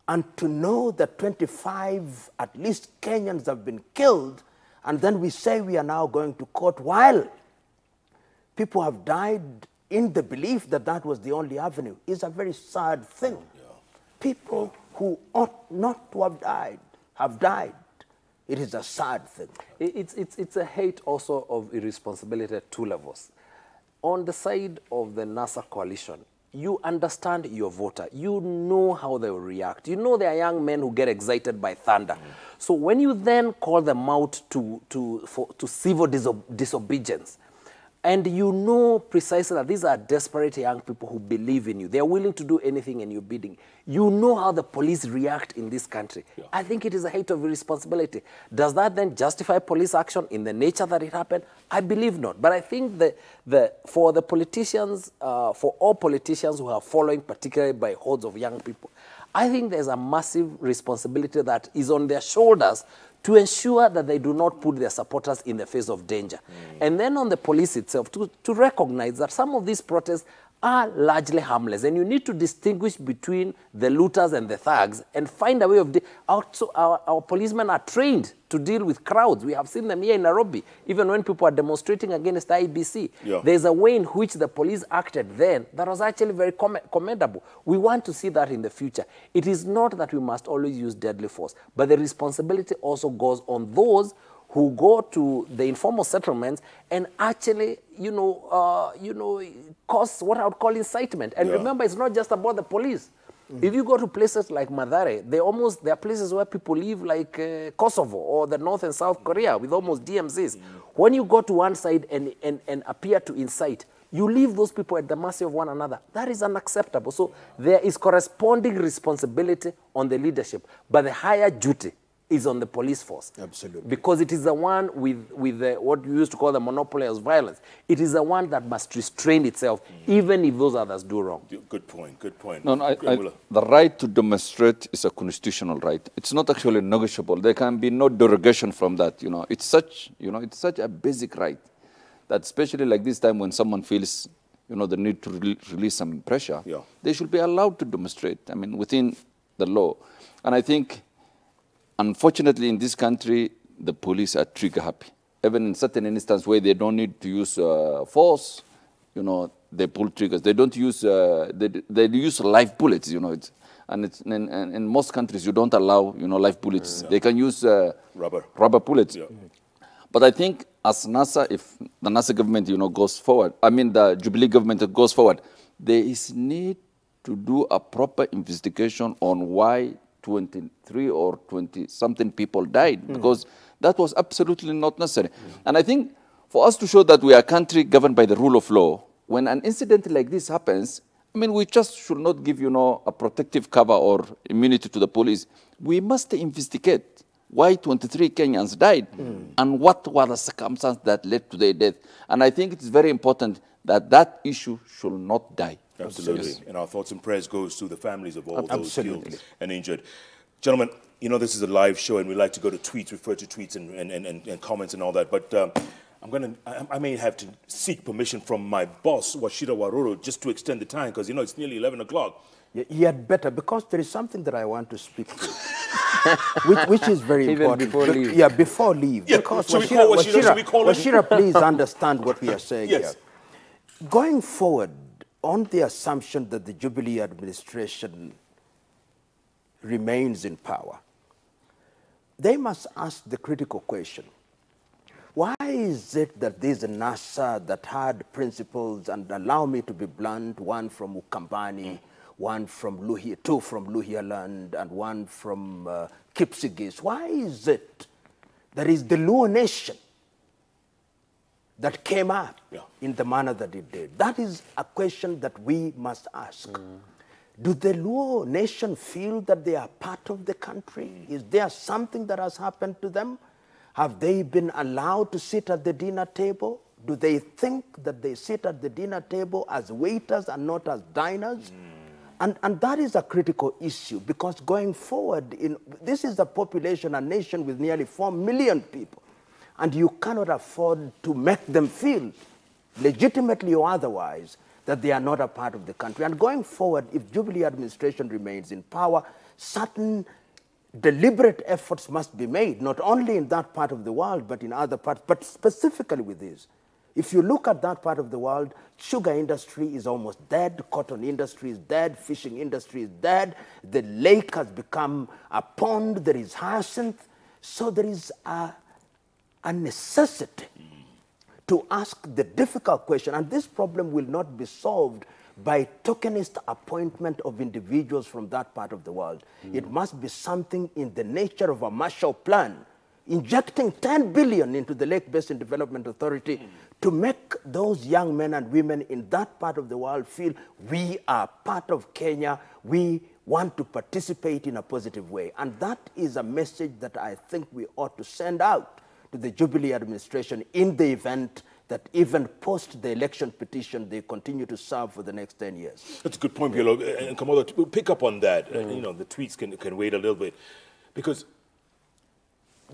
and to know that 25, at least, Kenyans have been killed, and then we say we are now going to court while people have died in the belief that that was the only avenue, is a very sad thing. People who ought not to have died. It is a sad thing. It's a hate also of irresponsibility at two levels. On the side of the NASA coalition, you understand your voter. You know how they will react. You know there are young men who get excited by thunder. So when you then call them out to civil disobedience, and you know precisely that these are desperate young people who believe in you. They are willing to do anything in your bidding. You know how the police react in this country. I think it is a hate of irresponsibility. Does that then justify police action in the nature that it happened? I believe not. But I think for the politicians, for all politicians who are following, particularly by hordes of young people, I think there's a massive responsibility that is on their shoulders to ensure that they do not put their supporters in the face of danger. And then on the police itself, to recognize that some of these protests are largely harmless, and you need to distinguish between the looters and the thugs and find a way of... Our policemen are trained to deal with crowds. We have seen them here in Nairobi, even when people are demonstrating against the IBC. There's a way in which the police acted then that was actually very commendable. We want to see that in the future. It is not that we must always use deadly force, but the responsibility also goes on those who go to the informal settlements and actually, cause what I would call incitement. And remember, it's not just about the police. If you go to places like Mathare, there are places where people live like Kosovo or the North and South Korea with almost DMZs. When you go to one side and appear to incite, you leave those people at the mercy of one another. That is unacceptable. So there is corresponding responsibility on the leadership, but the higher duty is on the police force. Absolutely. Because it is the one with what we used to call the monopoly of violence. It is the one that must restrain itself, even if those others do wrong. Good point, good point. No, the right to demonstrate is a constitutional right. It's not actually negotiable. There can be no derogation from that. It's such a basic right that, especially like this time when someone feels, the need to release some pressure, they should be allowed to demonstrate, within the law. And I think, unfortunately, in this country, the police are trigger happy. Even in certain instances where they don't need to use force, they pull triggers. They don't use, they use live bullets, and in most countries, you don't allow, live bullets. They can use rubber bullets. But I think as NASA, if the NASA government, goes forward, the Jubilee government goes forward, there is need to do a proper investigation on why 23 or 20-something people died, because that was absolutely not necessary. And I think for us to show that we are a country governed by the rule of law, when an incident like this happens, I mean, we just should not give, a protective cover or immunity to the police. We must investigate why 23 Kenyans died and what were the circumstances that led to their death. And I think it's very important that that issue should not die. Absolutely. Yes. And our thoughts and prayers goes to the families of all those Absolutely. killed and injured. Gentlemen, this is a live show and we like to go to tweets, refer to tweets and comments and all that. But I may have to seek permission from my boss, Washira Waruru, just to extend the time because, it's nearly 11 o'clock. You had better, because there is something that I want to speak to, which is very important. Before leave. Yeah, before leave. Yeah. Because Should we call Washira, please understand what we are saying Yes. here. Going forward, on the assumption that the Jubilee administration remains in power, they must ask the critical question. Why is it that there's a NASA that had principles, and allow me to be blunt, one from Ukambani, one from Luhia, two from Luhyaland, and one from Kipsigis? Why is it that is the Luo nation that came up in the manner that it did? That is a question that we must ask. Do the Luo nation feel that they are part of the country? Is there something that has happened to them? Have they been allowed to sit at the dinner table? Do they think that they sit at the dinner table as waiters and not as diners? And that is a critical issue, because going forward, this is a population, a nation with nearly 4 million people, and you cannot afford to make them feel, legitimately or otherwise, that they are not a part of the country. And going forward, if Jubilee administration remains in power, certain deliberate efforts must be made, not only in that part of the world, but in other parts, but specifically with this. If you look at that part of the world, sugar industry is almost dead, cotton industry is dead, fishing industry is dead, the lake has become a pond, there is hyacinth. So there is a necessity to ask the difficult question, and this problem will not be solved by tokenist appointment of individuals from that part of the world. It must be something in the nature of a Marshall Plan, injecting 10 billion into the Lake Basin Development Authority to make those young men and women in that part of the world feel we are part of Kenya, we want to participate in a positive way. And that is a message that I think we ought to send out to the Jubilee administration in the event that even post the election petition, they continue to serve for the next 10 years. That's a good point, Biolo. And Kamodo, to pick up on that, the tweets can wait a little bit. Because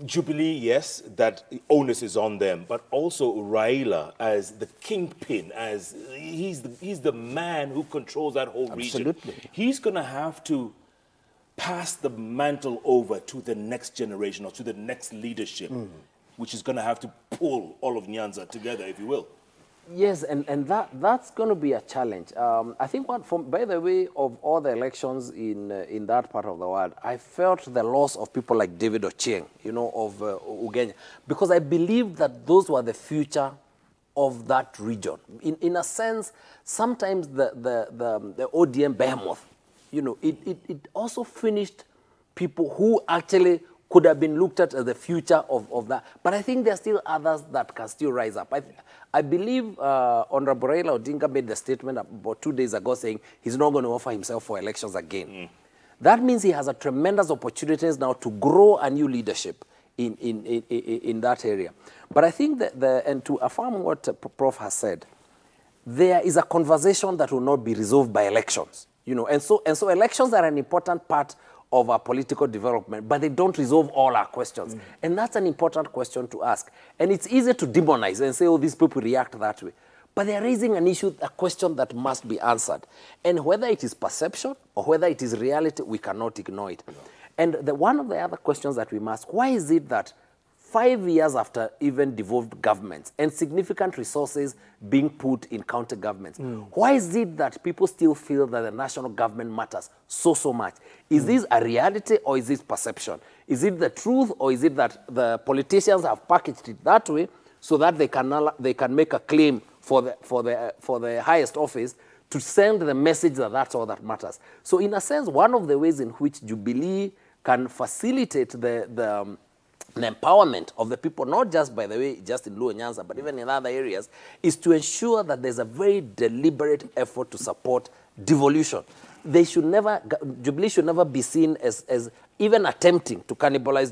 Jubilee, yes, that onus is on them, but also Raila as the kingpin, as he's the man who controls that whole region. Absolutely. He's going to have to pass the mantle over to the next generation or to the next leadership, which is going to have to pull all of Nyanza together, if you will. Yes, and that's going to be a challenge. I think, by the way, of all the elections in that part of the world, I felt the loss of people like David Ochieng, of Ugenya, because I believe that those were the future of that region. In a sense, sometimes the ODM behemoth, it also finished people who actually could have been looked at as the future of that. But I think there are still others that can still rise up. I believe Honorable Raila Odinga made the statement about 2 days ago saying he's not going to offer himself for elections again. That means he has a tremendous opportunities now to grow a new leadership in that area. But I think that and to affirm what Prof has said, there is a conversation that will not be resolved by elections. And so elections are an important part of our political development, but they don't resolve all our questions. And that's an important question to ask. And it's easy to demonize and say, oh, these people react that way. But they're raising an issue, a question that must be answered. And whether it is perception or whether it is reality, we cannot ignore it. And one of the other questions that we must ask, why is it that 5 years after even devolved governments and significant resources being put in county governments, why is it that people still feel that the national government matters so much? Is this a reality or is this perception? Is it the truth or is it that the politicians have packaged it that way so that they can make a claim for the highest office to send the message that that's all that matters. So in a sense, one of the ways in which Jubilee can facilitate the empowerment of the people, not just, by the way, just in Luo Nyanza, but even in other areas, is to ensure that there's a very deliberate effort to support devolution. They should never, Jubilee should never be seen as even attempting to cannibalize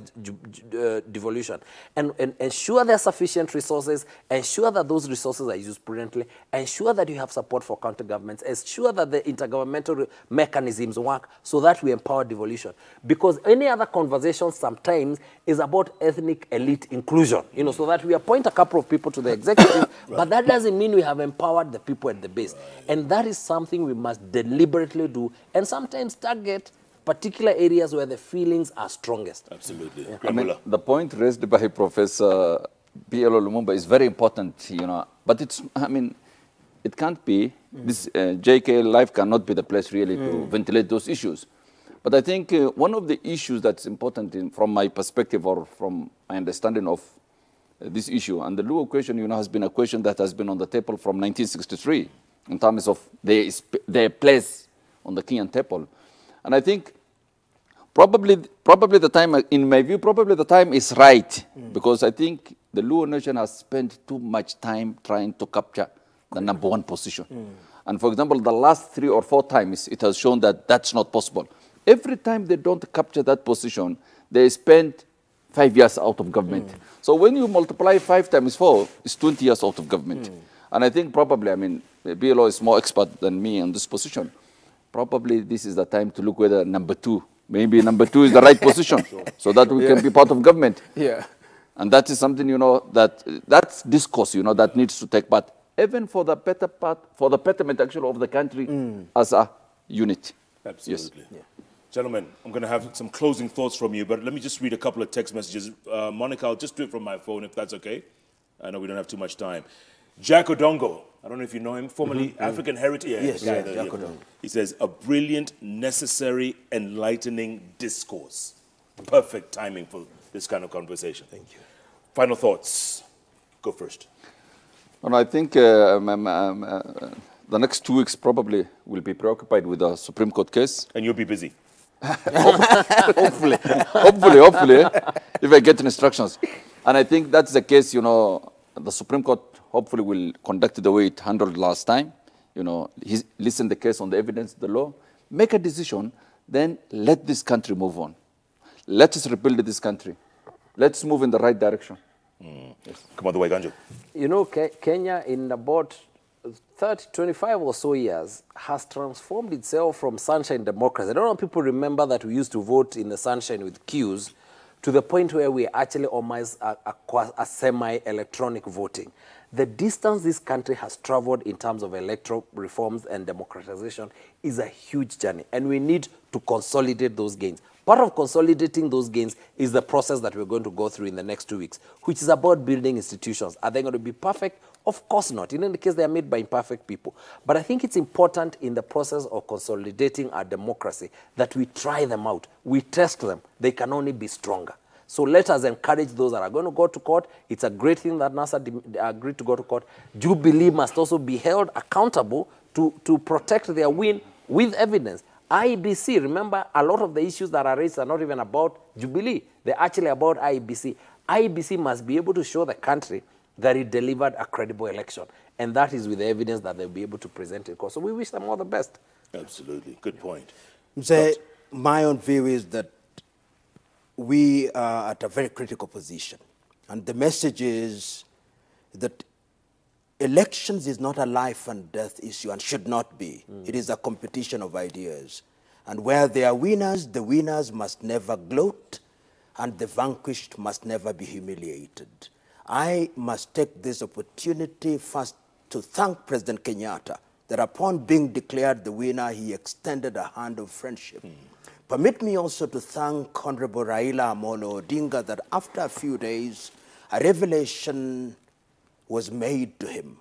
devolution, and ensure there are sufficient resources, ensure that those resources are used prudently, ensure that you have support for county governments, ensure that the intergovernmental mechanisms work so that we empower devolution. Because any other conversation sometimes is about ethnic elite inclusion, you know, so that we appoint a couple of people to the executive, but that doesn't mean we have empowered the people at the base. And that is something we must deliberately do, and sometimes target particular areas where the feelings are strongest. Absolutely. Yeah. I mean, the point raised by Professor P.L.O. Lumumba is very important, you know, but it's, I mean, it can't be, this JKLive cannot be the place really to ventilate those issues. But I think one of the issues that's important from my perspective or from my understanding of this issue, and the Luo question, you know, has been a question that has been on the table from 1963 in terms of their place on the Kenyan table. And I think probably the time, in my view, probably the time is right, because I think the Luo nation has spent too much time trying to capture the #1 position. And for example, the last 3 or 4 times, it has shown that that's not possible. Every time they don't capture that position, they spend 5 years out of government. So when you multiply 5 times 4, it's 20 years out of government. And I think probably, I mean, BLO is more expert than me on this position. Probably this is the time to look whether #2, maybe #2 is the right position, so that we can be part of government. Yeah. And that is something, you know, that's discourse, you know, that needs to take part, even for the better part, for the betterment actually of the country as a unit. Absolutely. Yes. Yeah. Gentlemen, I'm going to have some closing thoughts from you, but let me just read a couple of text messages. Monica, I'll just do it from my phone if that's okay. I know we don't have too much time. Jack Odongo, I don't know if you know him, formerly African Heritage. Yes, Jack Odongo. He says, a brilliant, necessary, enlightening discourse. Perfect timing for this kind of conversation. Thank you. Final thoughts. Go first. And I think the next 2 weeks probably will be preoccupied with the Supreme Court case. And you'll be busy. hopefully, if I get instructions. And I think that's the case, you know, the Supreme Court hopefully will conduct the way it handled last time. You know, listen the case on the evidence, the law, make a decision, then let this country move on. Let us rebuild this country. Let's move in the right direction. Yes. Come on the way, Ganjo. You know, Kenya in about 25 or so years has transformed itself from sunshine democracy. I don't know if people remember that we used to vote in the sunshine with queues, to the point where we actually almost a semi-electronic voting. The distance this country has traveled in terms of electoral reforms and democratization is a huge journey, and we need to consolidate those gains. Part of consolidating those gains is the process that we're going to go through in the next 2 weeks, which is about building institutions. Are they going to be perfect? Of course not. In any case, they are made by imperfect people. But I think it's important in the process of consolidating our democracy that we try them out. We test them. They can only be stronger. So let us encourage those that are going to go to court. It's a great thing that NASA agreed to go to court. Jubilee must also be held accountable to protect their win with evidence. IEBC, remember, a lot of the issues that are raised are not even about Jubilee. They're actually about IEBC. IEBC must be able to show the country that it delivered a credible election. And that is with the evidence that they'll be able to present in court. So we wish them all the best. Absolutely. Good point. My own view is that we are at a very critical position. And the message is that elections is not a life and death issue and should not be. It is a competition of ideas. And where there are winners, the winners must never gloat, and the vanquished must never be humiliated. I must take this opportunity first to thank President Kenyatta that upon being declared the winner, he extended a hand of friendship. Permit me also to thank Honorable Raila Amolo Odinga that after a few days, a revelation was made to him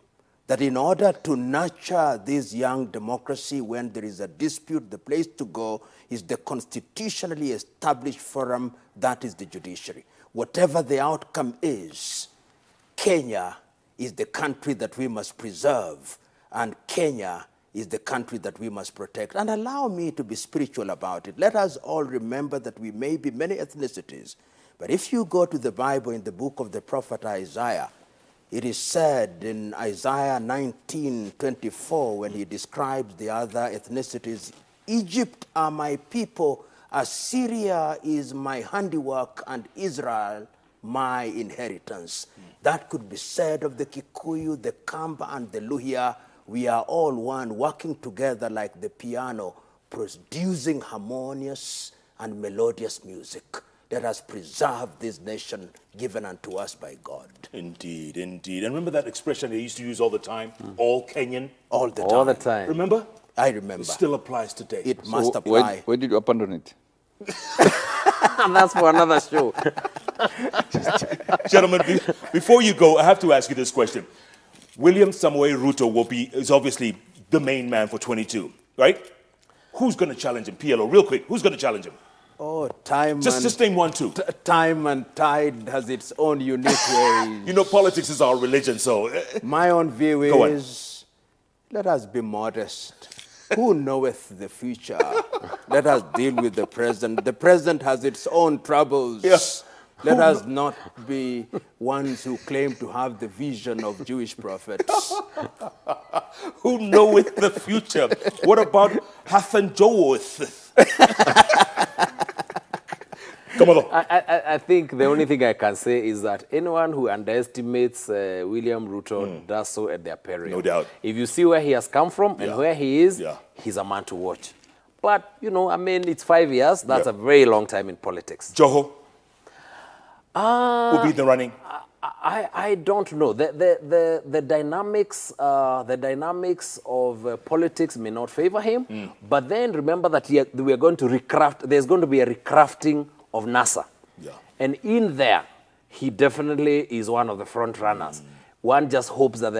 that in order to nurture this young democracy when there is a dispute, the place to go is the constitutionally established forum, that is the judiciary. Whatever the outcome is, Kenya is the country that we must preserve, and Kenya is the country that we must protect. And allow me to be spiritual about it. Let us all remember that we may be many ethnicities, but if you go to the Bible in the book of the prophet Isaiah, it is said in Isaiah 19:24, when he describes the other ethnicities, Egypt are my people, Assyria is my handiwork, and Israel my inheritance. That could be said of the Kikuyu, the Kamba, and the Luhya. We are all one, working together like the piano, producing harmonious and melodious music. Let us preserve this nation given unto us by God. Indeed, indeed. And remember that expression they used to use all the time? All Kenyan? All the time. All the time. Remember? I remember. It still applies today. It must apply. Where did you abandon it? And that's for another show. Gentlemen, before you go, I have to ask you this question. William Samoei Ruto is obviously the main man for 22, right? Who's going to challenge him? PLO, real quick, who's going to challenge him? Oh, time Just name one, two. Time and tide has its own unique ways. You know, politics is our religion, so... My own view Go on. is, let us be modest. Who knoweth the future? Let us deal with the present. The present has its own troubles. Yes. Let us not be ones who claim to have the vision of Jewish prophets. Who knoweth the future? What about Hathan Joeth? Come on. I think the only thing I can say is that anyone who underestimates William Ruto does so at their peril. No doubt. If you see where he has come from and where he is, he's a man to watch. But, you know, I mean, it's 5 years. That's a very long time in politics. Joho? Will be in the running? I don't know. The dynamics of politics may not favor him. But then remember that we are going to recraft. There's going to be a recrafting of NASA. Yeah. And in there, he definitely is one of the front runners. One just hopes that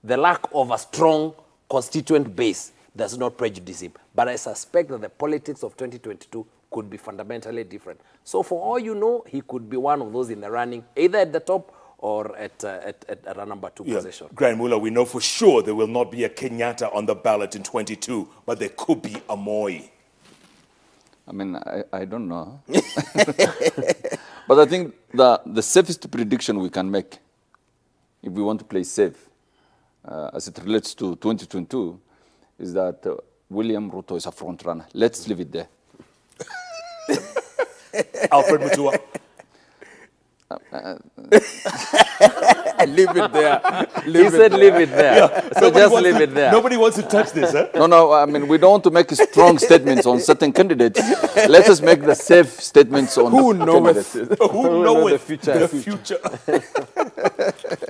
the lack of a strong constituent base does not prejudice him. But I suspect that the politics of 2022 could be fundamentally different. So for all you know, he could be one of those in the running, either at the top or at a number 2 position. Grand Mula, we know for sure there will not be a Kenyatta on the ballot in 22, but there could be a Moi. I mean, I don't know. But I think the safest prediction we can make, if we want to play safe, as it relates to 2022, is that William Ruto is a front runner. Let's leave it there. Alfred Mutua. Leave it there. He said leave it there. Yeah. So just leave it there. Nobody wants to touch this, huh? No, I mean, we don't want to make strong statements on certain candidates. Let us make the safe statements on Who knoweth Who knoweth the future?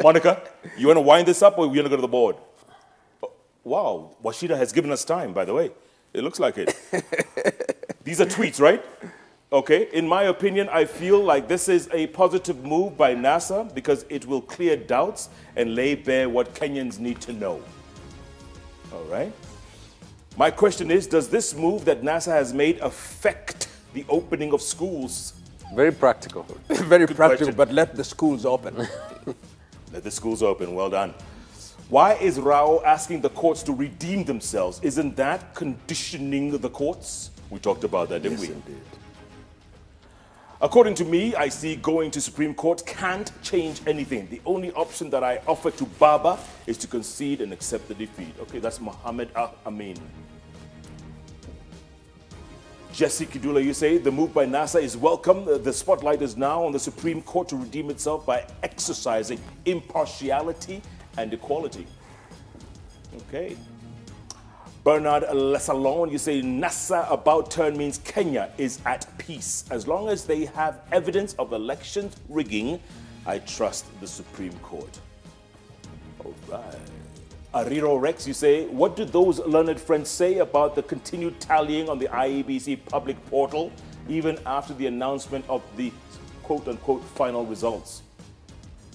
Monica, you want to wind this up or you want to go to the board? Oh, wow, Washida has given us time, by the way. It looks like it. These are tweets, right? Okay, in my opinion, I feel like this is a positive move by NASA because it will clear doubts and lay bare what Kenyans need to know. All right. My question is, does this move that NASA has made affect the opening of schools? Very practical. Very practical, question. but let the schools open. Let the schools open. Well done. Why is Rao asking the courts to redeem themselves? Isn't that conditioning the courts? We talked about that, didn't we? Indeed. According to me, I see going to Supreme Court can't change anything. The only option that I offer to Baba is to concede and accept the defeat. Okay, that's Mohammed Amin. Jesse Kidula, you say the move by NASA is welcome. The spotlight is now on the Supreme Court to redeem itself by exercising impartiality and equality. Okay. Bernard Lesalon, you say NASA about turn means Kenya is at peace. As long as they have evidence of elections rigging, I trust the Supreme Court. All right. Ariro Rex, you say, what do those learned friends say about the continued tallying on the IEBC public portal, even after the announcement of the quote-unquote final results?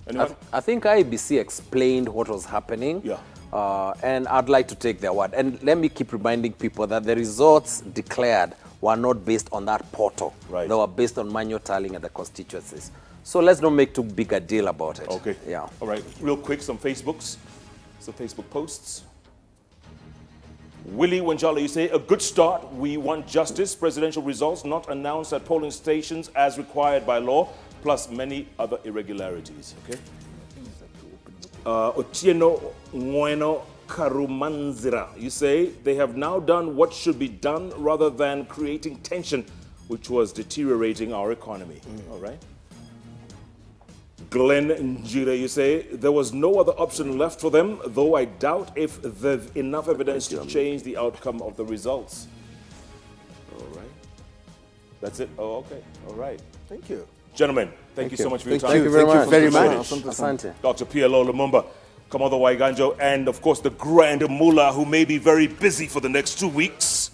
Anyone? I think IEBC explained what was happening. Yeah. And I'd like to take their word. And let me keep reminding people that the results declared were not based on that portal. Right. They were based on manual tallying at the constituencies. So let's not make too big a deal about it. Okay. Yeah. All right. Real quick, some Facebooks. Some Facebook posts. Willie Wanjala, you say, a good start. We want justice. Presidential results not announced at polling stations as required by law, plus many other irregularities. Okay. Otieno Ngueno Karumanzira, you say, they have now done what should be done rather than creating tension, which was deteriorating our economy. All right. Glenn Njira, you say, there was no other option left for them, though I doubt if there's enough evidence to change the outcome of the results. All right. That's it? Oh, okay. All right. Thank you. Gentlemen, thank you so much for your time. Thank you very much. Very much. Asante. Dr. PLO Lumumba, Kamodo Waiganjo, and of course the Grand Mullah, who may be very busy for the next 2 weeks.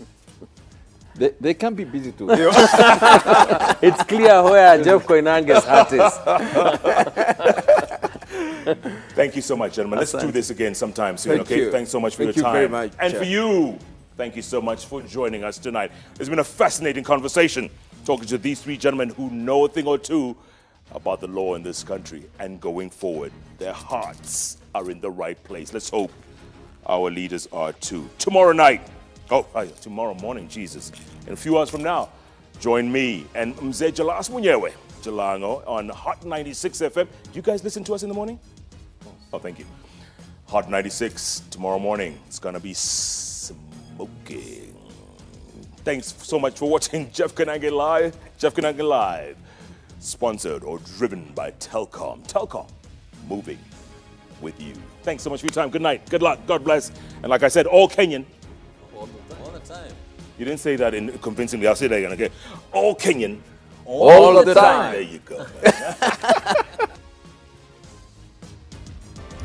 They can be busy too. It's clear where Jeff Koinange's heart is. Thank you so much, gentlemen. Let's do this again sometime soon, Thank okay? you. Thanks so much for Thank your time. you very much, And Jeff. for you, thank you so much for joining us tonight. It's been a fascinating conversation talking to these three gentlemen who know a thing or two about the law in this country and going forward. Their hearts are in the right place. Let's hope our leaders are too. Tomorrow night, tomorrow morning, Jesus. In a few hours from now, join me and Mzee Jalas Munyewe, Jalango, on Hot 96 FM. Do you guys listen to us in the morning? Oh, thank you. Hot 96 tomorrow morning. It's going to be smoking. Thanks so much for watching Jeff Koinange Live. Jeff Koinange Live, sponsored or driven by Telkom. Telkom, moving with you. Thanks so much for your time. Good night. Good luck. God bless. And like I said, all Kenyan. All the time. You didn't say that in convincingly. I'll say that again, okay? All Kenyan. All the time. There you go.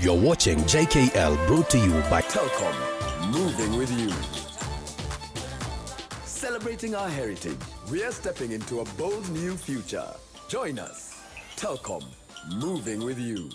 You're watching JKL, brought to you by Telkom, moving with you. Celebrating our heritage, we are stepping into a bold new future. Join us. Telkom, moving with you.